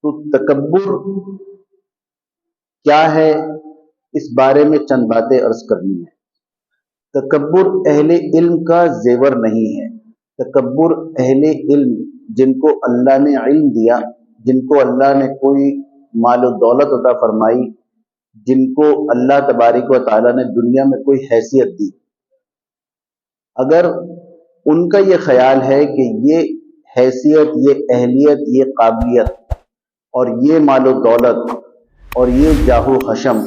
تو تکبر کیا ہے، اس بارے میں چند باتیں عرض کرنی ہے۔ تکبر اہل علم کا زیور نہیں ہے۔ تکبر اہل علم، جن کو اللہ نے علم دیا، جن کو اللہ نے کوئی مال و دولت عطا فرمائی، جن کو اللہ تبارک و تعالیٰ نے دنیا میں کوئی حیثیت دی، اگر ان کا یہ خیال ہے کہ یہ حیثیت، یہ اہلیت، یہ قابلیت اور یہ مال و دولت اور یہ جاہ و حشم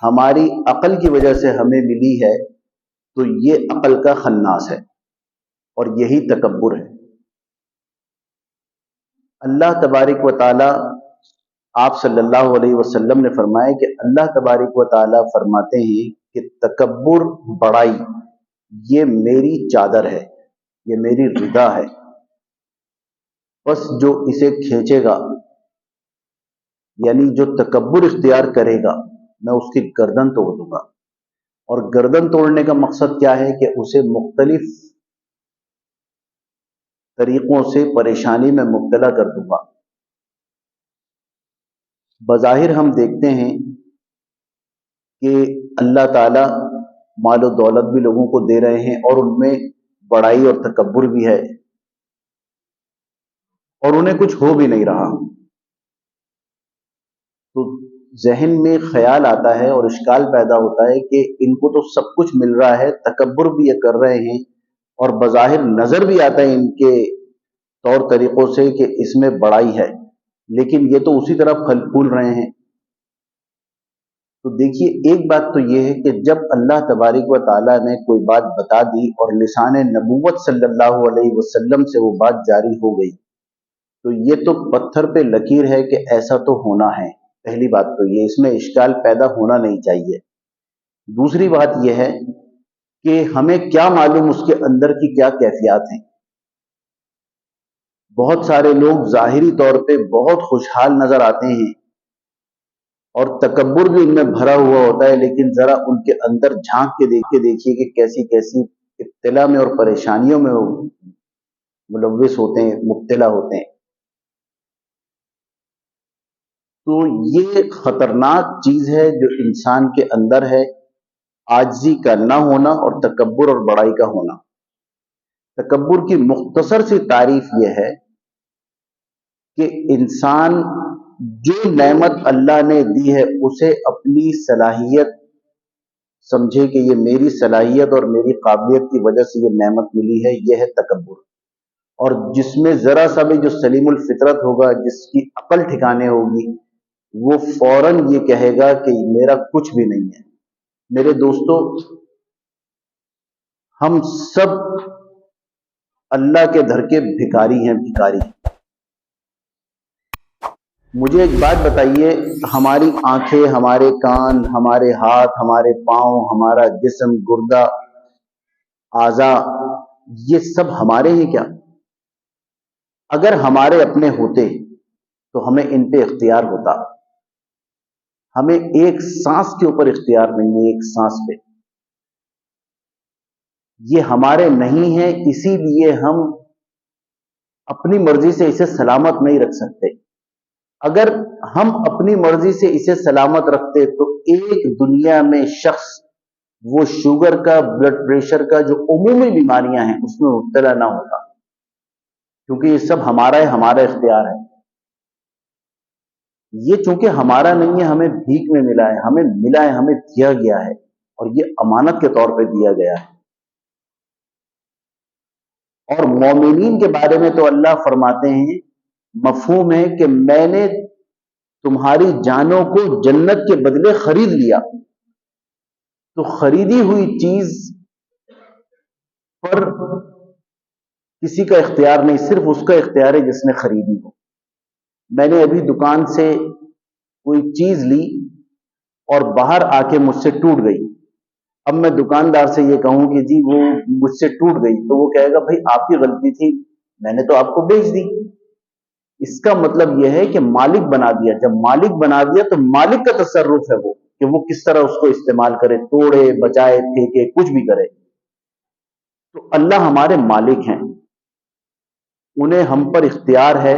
ہماری عقل کی وجہ سے ہمیں ملی ہے، تو یہ عقل کا خناس ہے اور یہی تکبر ہے۔ اللہ تبارک و تعالی، آپ صلی اللہ علیہ وسلم نے فرمایا کہ اللہ تبارک و تعالی فرماتے ہیں کہ تکبر، بڑائی، یہ میری چادر ہے، یہ میری ردا ہے، بس جو اسے کھینچے گا، یعنی جو تکبر اختیار کرے گا، میں اس کی گردن توڑ دوں گا۔ اور گردن توڑنے کا مقصد کیا ہے کہ اسے مختلف طریقوں سے پریشانی میں مبتلا کر دوں گا۔ بظاہر ہم دیکھتے ہیں کہ اللہ تعالی مال و دولت بھی لوگوں کو دے رہے ہیں اور ان میں بڑائی اور تکبر بھی ہے، اور انہیں کچھ ہو بھی نہیں رہا، تو ذہن میں خیال آتا ہے اور اشکال پیدا ہوتا ہے کہ ان کو تو سب کچھ مل رہا ہے، تکبر بھی یہ کر رہے ہیں، اور بظاہر نظر بھی آتا ہے ان کے طور طریقوں سے کہ اس میں بڑائی ہے، لیکن یہ تو اسی طرح پھل پھول رہے ہیں۔ تو دیکھیے، ایک بات تو یہ ہے کہ جب اللہ تبارک و تعالیٰ نے کوئی بات بتا دی اور لسان نبوت صلی اللہ علیہ وسلم سے وہ بات جاری ہو گئی، تو یہ تو پتھر پہ لکیر ہے کہ ایسا تو ہونا ہے۔ پہلی بات تو یہ، اس میں اشکال پیدا ہونا نہیں چاہیے۔ دوسری بات یہ ہے کہ ہمیں کیا معلوم اس کے اندر کی کیا کیفیات ہیں۔ بہت سارے لوگ ظاہری طور پہ بہت خوشحال نظر آتے ہیں اور تکبر بھی ان میں بھرا ہوا ہوتا ہے، لیکن ذرا ان کے اندر جھانک کے دیکھیے کہ کیسی کیسی ابتلا میں اور پریشانیوں میں وہ ملوث ہوتے ہیں، مبتلا ہوتے ہیں۔ تو یہ خطرناک چیز ہے جو انسان کے اندر ہے، عاجزی کا نہ ہونا اور تکبر اور بڑائی کا ہونا۔ تکبر کی مختصر سی تعریف یہ ہے کہ انسان جو نعمت اللہ نے دی ہے اسے اپنی صلاحیت سمجھے کہ یہ میری صلاحیت اور میری قابلیت کی وجہ سے یہ نعمت ملی ہے، یہ ہے تکبر۔ اور جس میں ذرا سا بھی جو سلیم الفطرت ہوگا، جس کی عقل ٹھکانے ہوگی، وہ فوراً یہ کہے گا کہ میرا کچھ بھی نہیں ہے۔ میرے دوستو، ہم سب اللہ کے دھر کے بھکاری ہیں، بھکاری۔ مجھے ایک بات بتائیے، ہماری آنکھیں، ہمارے کان، ہمارے ہاتھ، ہمارے پاؤں، ہمارا جسم، گردہ، اعضاء، یہ سب ہمارے ہیں کیا؟ اگر ہمارے اپنے ہوتے تو ہمیں ان پہ اختیار ہوتا۔ ہمیں ایک سانس کے اوپر اختیار نہیں ہے، ایک سانس پہ۔ یہ ہمارے نہیں ہیں، اسی لیے ہم اپنی مرضی سے اسے سلامت نہیں رکھ سکتے۔ اگر ہم اپنی مرضی سے اسے سلامت رکھتے تو ایک دنیا میں شخص وہ شوگر کا، بلڈ پریشر کا، جو عمومی بیماریاں ہیں اس میں مبتلا نہ ہوتا، کیونکہ یہ سب ہمارا ہے، ہمارا اختیار ہے۔ یہ چونکہ ہمارا نہیں ہے، ہمیں بھیک میں ملا ہے، ہمیں ملا ہے، ہمیں دیا گیا ہے، اور یہ امانت کے طور پہ دیا گیا ہے۔ اور مومنین کے بارے میں تو اللہ فرماتے ہیں، مفہوم ہے کہ میں نے تمہاری جانوں کو جنت کے بدلے خرید لیا۔ تو خریدی ہوئی چیز پر کسی کا اختیار نہیں، صرف اس کا اختیار ہے جس نے خریدی ہو۔ میں نے ابھی دکان سے کوئی چیز لی اور باہر آ کے مجھ سے ٹوٹ گئی۔ اب میں دکاندار سے یہ کہوں کہ جی وہ مجھ سے ٹوٹ گئی، تو وہ کہے گا بھائی آپ کی غلطی تھی، میں نے تو آپ کو بیچ دی۔ اس کا مطلب یہ ہے کہ مالک بنا دیا۔ جب مالک بنا دیا تو مالک کا تصرف ہے وہ، کہ وہ کس طرح اس کو استعمال کرے، توڑے، بچائے، پھینکے، کچھ بھی کرے۔ تو اللہ ہمارے مالک ہیں، انہیں ہم پر اختیار ہے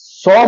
100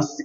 80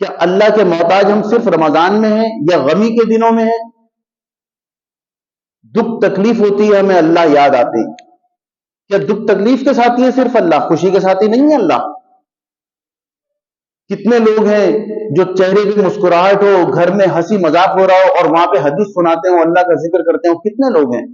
کیا اللہ کے محتاج ہم صرف رمضان میں ہیں یا غمی کے دنوں میں ہیں؟ دکھ تکلیف ہوتی ہے ہمیں اللہ یاد آتے ہیں. کیا دکھ تکلیف کے ساتھی ہے صرف اللہ، خوشی کے ساتھی نہیں ہے اللہ؟ کتنے لوگ ہیں جو چہرے کی مسکراہٹ ہو، گھر میں ہنسی مذاق ہو رہا ہو اور وہاں پہ حدیث سناتے ہوں، اللہ کا ذکر کرتے ہوں، کتنے لوگ ہیں.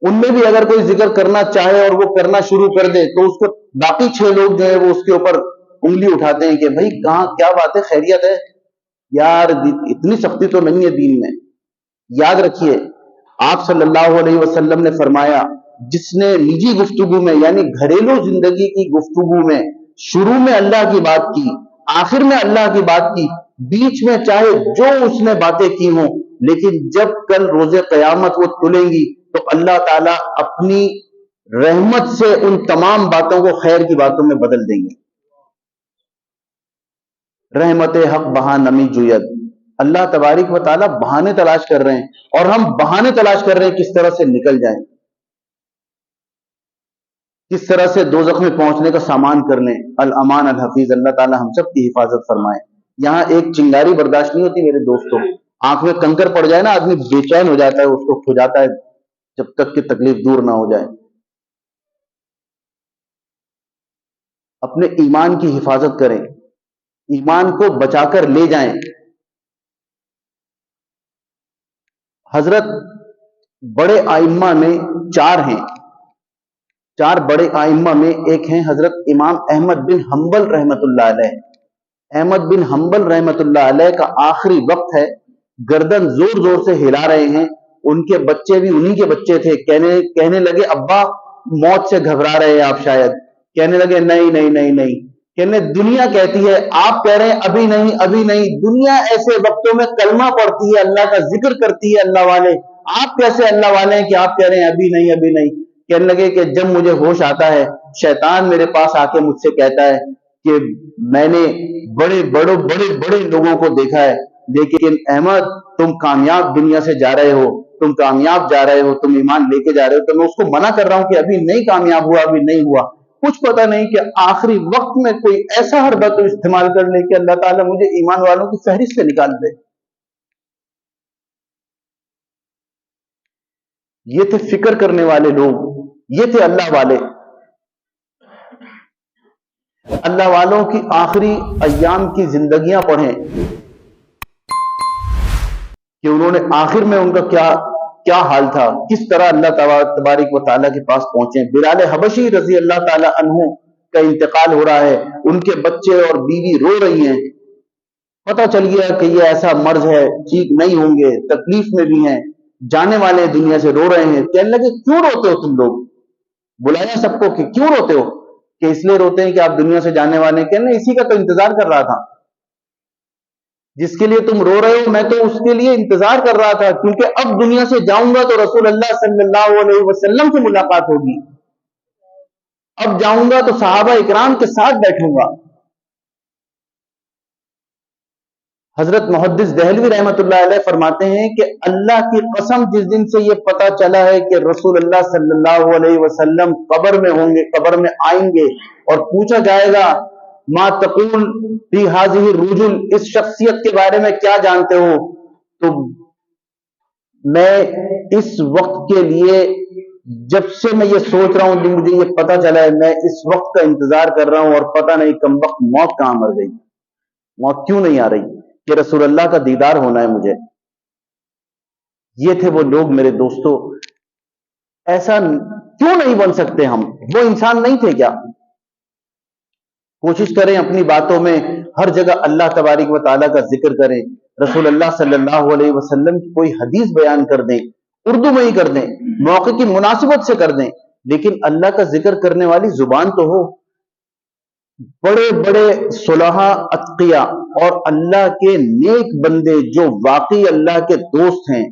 ان میں بھی اگر کوئی ذکر کرنا چاہے اور وہ کرنا شروع کر دے تو اس کو باقی 6 لوگ جو ہے وہ اس کے اوپر انگلی اٹھاتے ہیں کہ بھائی کہاں کیا بات ہے، خیریت ہے یار، اتنی سختی تو نہیں ہے دین میں. یاد رکھیے آپ صلی اللہ علیہ وسلم نے فرمایا جس نے نجی گفتگو میں یعنی گھریلو زندگی کی گفتگو میں شروع میں اللہ کی بات کی، آخر میں اللہ کی بات کی، بیچ میں چاہے جو اس نے باتیں کی ہوں، لیکن جب کل روز قیامت وہ تلیں گی تو اللہ تعالیٰ اپنی رحمت سے ان تمام باتوں کو خیر کی باتوں میں بدل دیں گے. رحمت حق بہا نمی جوید. اللہ تبارک و تعالیٰ بہانے تلاش کر رہے ہیں اور ہم بہانے تلاش کر رہے ہیں کس طرح سے نکل جائیں، کس طرح سے دوزخ میں پہنچنے کا سامان کر لیں. الامان الحفیظ. اللہ تعالیٰ ہم سب کی حفاظت فرمائے. یہاں ایک چنگاری برداشت نہیں ہوتی میرے دوستوں. آنکھ میں کنکر پڑ جائے نا آدمی بے چین ہو جاتا ہے، اس کو کھو جاتا ہے جب تک کہ تکلیف دور نہ ہو جائے. اپنے ایمان کی حفاظت کریں، ایمان کو بچا کر لے جائیں. حضرت بڑے آئمہ میں 4 ہیں، 4 بڑے آئمہ میں ایک ہیں حضرت امام احمد بن حنبل رحمت اللہ علیہ. احمد بن حنبل رحمت اللہ علیہ کا آخری وقت ہے، گردن زور زور سے ہلا رہے ہیں. ان کے بچے بھی انہی کے بچے تھے. کہنے لگے ابا موت سے گھبرا رہے ہیں آپ شاید. کہنے لگے نہیں نہیں نہیں نہیں. کہنے دنیا کہتی ہے، آپ کہہ رہے ہیں ابھی نہیں ابھی نہیں. دنیا ایسے وقتوں میں کلمہ پڑھتی ہے، اللہ کا ذکر کرتی ہے اللہ والے. آپ کیسے اللہ والے ہیں کہ آپ کہہ رہے ہیں ابھی نہیں ابھی نہیں. کہنے لگے کہ جب مجھے ہوش آتا ہے شیطان میرے پاس آ کے مجھ سے کہتا ہے کہ میں نے بڑے بڑے بڑے بڑے لوگوں کو دیکھا ہے، لیکن احمد تم کامیاب دنیا سے جا رہے ہو، تم کامیاب جا رہے ہو، تم ایمان لے کے جا رہے ہو. تو میں اس کو منع کر رہا ہوں کہ ابھی نہیں کامیاب ہوا ابھی نہیں ہوا. کچھ پتہ نہیں کہ آخری وقت میں کوئی ایسا حربت استعمال کر لے کہ اللہ تعالیٰ مجھے ایمان والوں کی فہرست سے نکال دے. یہ تھے فکر کرنے والے لوگ، یہ تھے اللہ والے. اللہ والوں کی آخری ایام کی زندگیاں پڑھیں کہ انہوں نے آخر میں ان کا کیا حال تھا، کس طرح اللہ تبارک و تعالیٰ کے پاس پہنچے. بلال حبشی رضی اللہ تعالیٰ عنہ کا انتقال ہو رہا ہے، ان کے بچے اور بیوی رو رہی ہیں. پتہ چل گیا کہ یہ ایسا مرض ہے، ٹھیک نہیں ہوں گے، تکلیف میں بھی ہیں، جانے والے دنیا سے رو رہے ہیں. کہنے لگے کیوں روتے ہو تم لوگ؟ بلایا سب کو کہ کیوں روتے ہو؟ کہ اس لیے روتے ہیں کہ آپ دنیا سے جانے والے ہیں. کہنے اسی کا تو انتظار کر رہا تھا، جس کے لیے تم رو رہے ہو میں تو اس کے لیے انتظار کر رہا تھا، کیونکہ اب دنیا سے جاؤں گا تو رسول اللہ صلی اللہ علیہ وسلم سے ملاقات ہوگی. اب جاؤں گا تو صحابہ اکرام کے ساتھ بیٹھوں گا. حضرت محدث دہلوی رحمت اللہ علیہ فرماتے ہیں کہ اللہ کی قسم جس دن سے یہ پتا چلا ہے کہ رسول اللہ صلی اللہ علیہ وسلم قبر میں ہوں گے، قبر میں آئیں گے اور پوچھا جائے گا ما تقول فی هذه الرجل، اس شخصیت کے بارے میں کیا جانتے ہو، تو میں اس وقت کے لیے جب سے میں یہ سوچ رہا ہوں، مجھے یہ پتا چلا ہے، میں اس وقت کا انتظار کر رہا ہوں اور پتہ نہیں کم وقت موت کہاں مر گئی، موت کیوں نہیں آ رہی، کہ رسول اللہ کا دیدار ہونا ہے مجھے. یہ تھے وہ لوگ میرے دوستو. ایسا کیوں نہیں بن سکتے ہم؟ وہ انسان نہیں تھے کیا؟ کوشش کریں اپنی باتوں میں ہر جگہ اللہ تبارک و تعالیٰ کا ذکر کریں، رسول اللہ صلی اللہ علیہ وسلم کی کوئی حدیث بیان کر دیں، اردو میں ہی کر دیں، موقع کی مناسبت سے کر دیں، لیکن اللہ کا ذکر کرنے والی زبان تو ہو. بڑے بڑے صلحاء، اتقیاء اور اللہ کے نیک بندے جو واقعی اللہ کے دوست ہیں،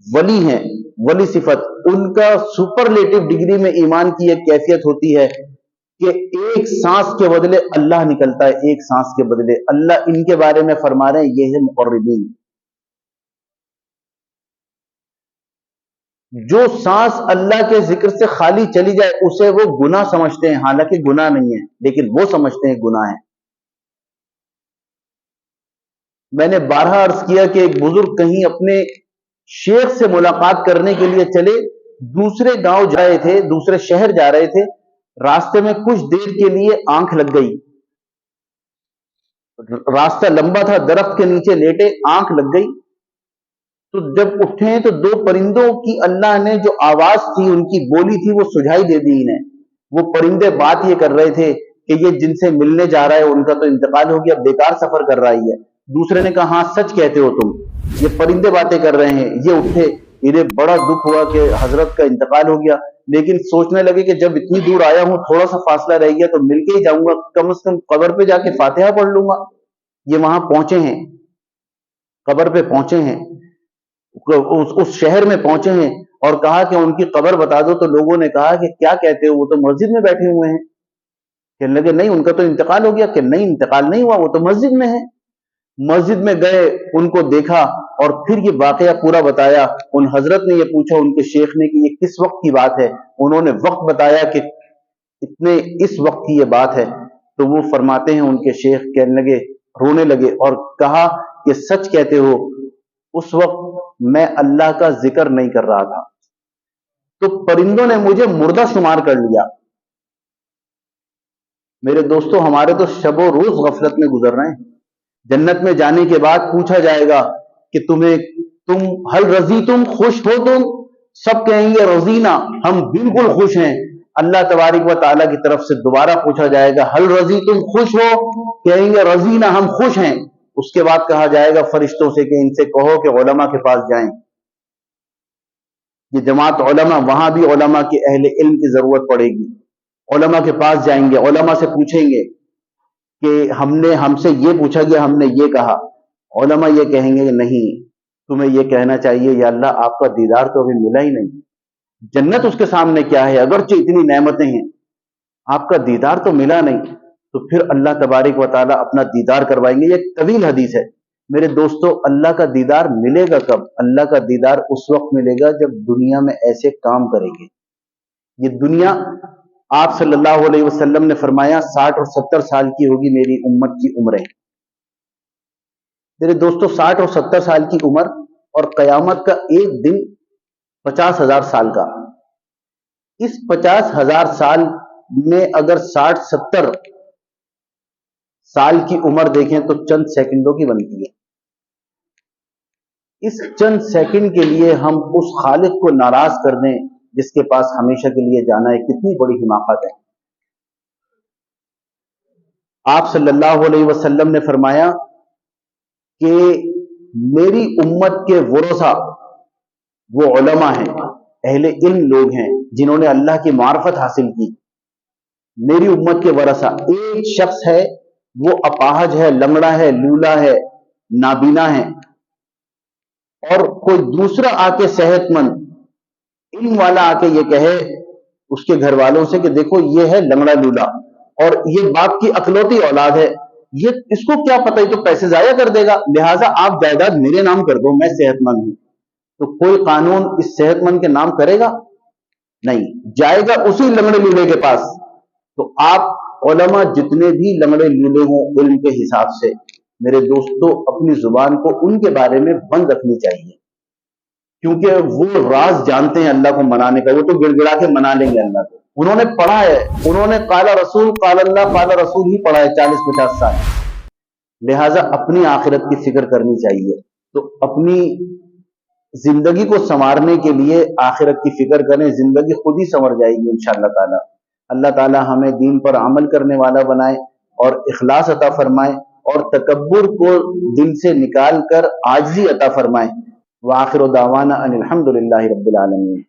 ولی ہیں، ولی صفت، ان کا سپرلیٹو ڈگری میں ایمان کی ایک کیفیت ہوتی ہے کہ ایک سانس کے بدلے اللہ نکلتا ہے، ایک سانس کے بدلے اللہ. ان کے بارے میں فرما رہے ہیں یہ ہے مقربین. جو سانس اللہ کے ذکر سے خالی چلی جائے اسے وہ گناہ سمجھتے ہیں، حالانکہ گناہ نہیں ہے لیکن وہ سمجھتے ہیں گناہ ہے. میں نے بارہا عرض کیا کہ ایک بزرگ کہیں اپنے شیخ سے ملاقات کرنے کے لیے چلے، دوسرے گاؤں جا رہے تھے، دوسرے شہر جا رہے تھے، راستے میں کچھ دیر کے لیے آنکھ لگ گئی، راستہ لمبا تھا، درخت کے نیچے لیٹے، آنکھ لگ گئی، تو جب اٹھے تو دو پرندوں کی اللہ نے جو آواز تھی، ان کی بولی تھی، وہ سجائی دے دی انہیں۔ وہ پرندے بات یہ کر رہے تھے کہ یہ جن سے ملنے جا رہا ہے ان کا تو انتقال ہو گیا، بیکار سفر کر رہا ہے۔ دوسرے نے کہا ہاں سچ کہتے ہو تم، یہ پرندے باتیں کر رہے ہیں۔ یہ اٹھے، انہیں بڑا دکھ ہوا کہ حضرت کا انتقال ہو گیا، لیکن سوچنے لگے کہ جب اتنی دور آیا ہوں، تھوڑا سا فاصلہ رہ گیا تو مل کے ہی جاؤں گا، کم از کم قبر پہ جا کے فاتحہ پڑھ لوں گا۔ یہ وہاں پہنچے ہیں، قبر پہ پہنچے ہیں، اس شہر میں پہنچے ہیں، اور کہا کہ ان کی قبر بتا دو، تو لوگوں نے کہا کہ کیا کہتے ہو، وہ تو مسجد میں بیٹھے ہوئے ہیں۔ کہنے لگے نہیں ان کا تو انتقال ہو گیا، کہ نہیں انتقال نہیں ہوا، وہ تو مسجد میں ہے۔ مسجد میں گئے، ان کو دیکھا اور پھر یہ واقعہ پورا بتایا۔ ان حضرت نے یہ پوچھا ان کے شیخ نے کہ یہ کس وقت کی بات ہے، انہوں نے وقت بتایا کہ اتنے اس وقت کی یہ بات ہے۔ تو وہ فرماتے ہیں ان کے شیخ کہنے لگے، رونے لگے اور کہا کہ سچ کہتے ہو، اس وقت میں اللہ کا ذکر نہیں کر رہا تھا، تو پرندوں نے مجھے مردہ شمار کر لیا۔ میرے دوستو، ہمارے تو شب و روز غفلت میں گزر رہے ہیں۔ جنت میں جانے کے بعد پوچھا جائے گا کہ تم حل رضی تم، خوش ہو تم؟ سب کہیں گے رضینا، ہم بالکل خوش ہیں۔ اللہ تبارک و تعالیٰ کی طرف سے دوبارہ پوچھا جائے گا حل رضی تم، خوش ہو؟ کہیں گے رضینا، ہم خوش ہیں۔ اس کے بعد کہا جائے گا فرشتوں سے کہ ان سے کہو کہ علماء کے پاس جائیں۔ یہ جماعت علماء، وہاں بھی علماء کے اہل علم کی ضرورت پڑے گی۔ علماء کے پاس جائیں گے، علماء سے پوچھیں گے کہ ہم سے یہ پوچھا گیا، ہم نے یہ کہا۔ علماء یہ کہیں گے کہ نہیں، تمہیں یہ کہنا چاہیے یا اللہ آپ کا دیدار تو ابھی ملا ہی نہیں، جنت اس کے سامنے کیا ہے، اگرچہ اتنی نعمتیں ہیں، آپ کا دیدار تو ملا نہیں۔ تو پھر اللہ تبارک و تعالیٰ اپنا دیدار کروائیں گے۔ یہ ایک طویل حدیث ہے میرے دوستو۔ اللہ کا دیدار ملے گا کب؟ اللہ کا دیدار اس وقت ملے گا جب دنیا میں ایسے کام کریں گے۔ یہ دنیا، آپ صلی اللہ علیہ وسلم نے فرمایا 60 اور 70 سال کی ہوگی میری امت کی عمریں۔ میرے دوستو 60 اور 70 سال کی عمر اور قیامت کا ایک دن 50,000 سال کا۔ اس 50,000 سال میں اگر 60-70 سال کی عمر دیکھیں تو چند سیکنڈوں کی بنتی ہے۔ اس چند سیکنڈ کے لیے ہم اس خالق کو ناراض کر دیں جس کے پاس ہمیشہ کے لیے جانا ہے، کتنی بڑی حماقت ہے۔ آپ صلی اللہ علیہ وسلم نے فرمایا کہ میری امت کے ورثہ وہ علماء ہیں، اہل علم لوگ ہیں جنہوں نے اللہ کی معرفت حاصل کی۔ میری امت کے ورثہ، ایک شخص ہے وہ اپاہج ہے، لنگڑا ہے، لولا ہے، نابینا ہے، اور کوئی دوسرا آ کے صحت مند علم والا آ کے یہ کہے اس کے گھر والوں سے کہ دیکھو یہ ہے لنگڑا لولا اور یہ باپ کی اکلوتی اولاد ہے، یہ اس کو کیا پتہ، یہ تو پیسے ضائع کر دے گا، لہٰذا آپ جائیداد میرے نام کر دو، میں صحت مند ہوں۔ تو کوئی قانون اس صحت مند کے نام کرے گا؟ نہیں، جائے گا اسی لنگڑے لولے کے پاس۔ تو آپ علماء جتنے بھی لنگڑے لولے ہوں علم کے حساب سے، میرے دوستو اپنی زبان کو ان کے بارے میں بند رکھنی چاہیے، کیونکہ وہ راز جانتے ہیں اللہ کو منانے کا، وہ تو گڑ گڑا کے منا لیں گے اللہ کو۔ انہوں نے پڑھا ہے، انہوں نے قال رسول قال اللہ قال رسول ہی پڑھا ہے 40-50 سال، لہٰذا اپنی آخرت کی فکر کرنی چاہیے۔ تو اپنی زندگی کو سنوارنے کے لیے آخرت کی فکر کریں، زندگی خود ہی سنور جائے گی انشاءاللہ تعالی۔ اللہ تعالی ہمیں دین پر عمل کرنے والا بنائے اور اخلاص عطا فرمائے اور تکبر کو دل سے نکال کر عاجزی عطا فرمائے۔ وآخر دعوانا ان الحمد للہ رب العالمین۔